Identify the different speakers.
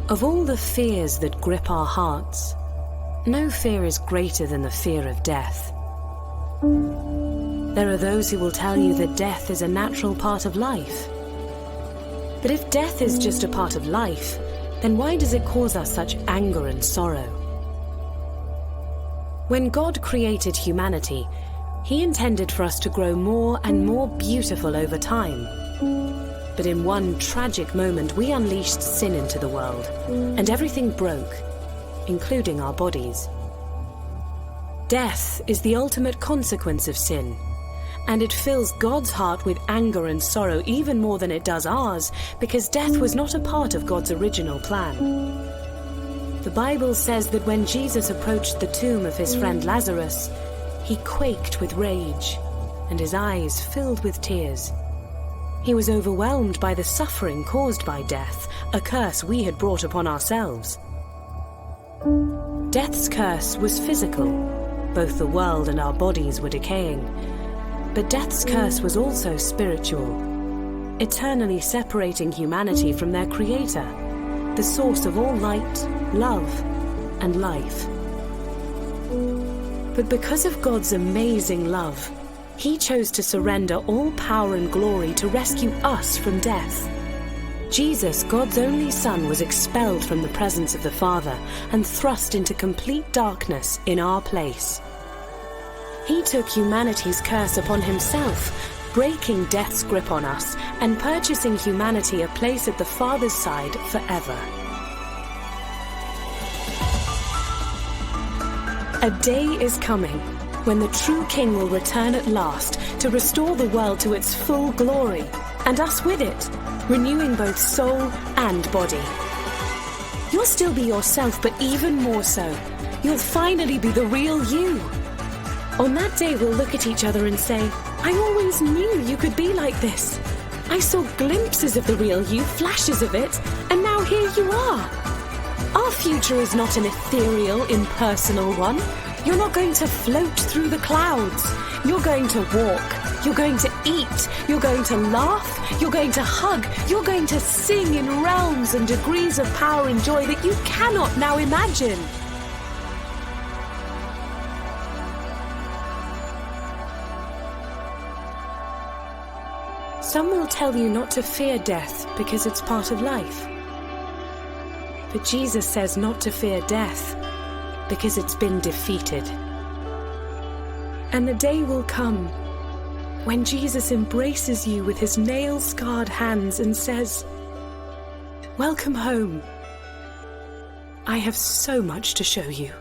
Speaker 1: Of all the fears that grip our hearts, no fear is greater than the fear of death. There are those who will tell you that death is a natural part of life. But if death is just a part of life, then why does it cause us such anger and sorrow? When God created humanity, He intended for us to grow more and more beautiful over time. But in one tragic moment, we unleashed sin into the world, and everything broke, including our bodies. Death is the ultimate consequence of sin, and it fills God's heart with anger and sorrow even more than it does ours, because death was not a part of God's original plan. The Bible says that when Jesus approached the tomb of his friend Lazarus, he quaked with rage, and his eyes filled with tears. He was overwhelmed by the suffering caused by death, a curse we had brought upon ourselves. Death's curse was physical. Both the world and our bodies were decaying. But death's curse was also spiritual, eternally separating humanity from their Creator, the source of all light, love, and life. But because of God's amazing love, He chose to surrender all power and glory to rescue us from death. Jesus, God's only Son, was expelled from the presence of the Father and thrust into complete darkness in our place. He took humanity's curse upon Himself, breaking death's grip on us and purchasing humanity a place at the Father's side forever. A day is coming when the true King will return at last to restore the world to its full glory, and us with it, renewing both soul and body. You'll still be yourself, but even more so, you'll finally be the real you. On that day, we'll look at each other and say, I always knew you could be like this. I saw glimpses of the real you, flashes of it, and now here you are. Our future is not an ethereal, impersonal one. You're not going to float through the clouds. You're going to walk. You're going to eat. You're going to laugh. You're going to hug. You're going to sing in realms and degrees of power and joy that you cannot now imagine. Some will tell you not to fear death because it's part of life. But Jesus says not to fear death because it's been defeated. And the day will come when Jesus embraces you with his nail-scarred hands and says, "Welcome home. I have so much to show you."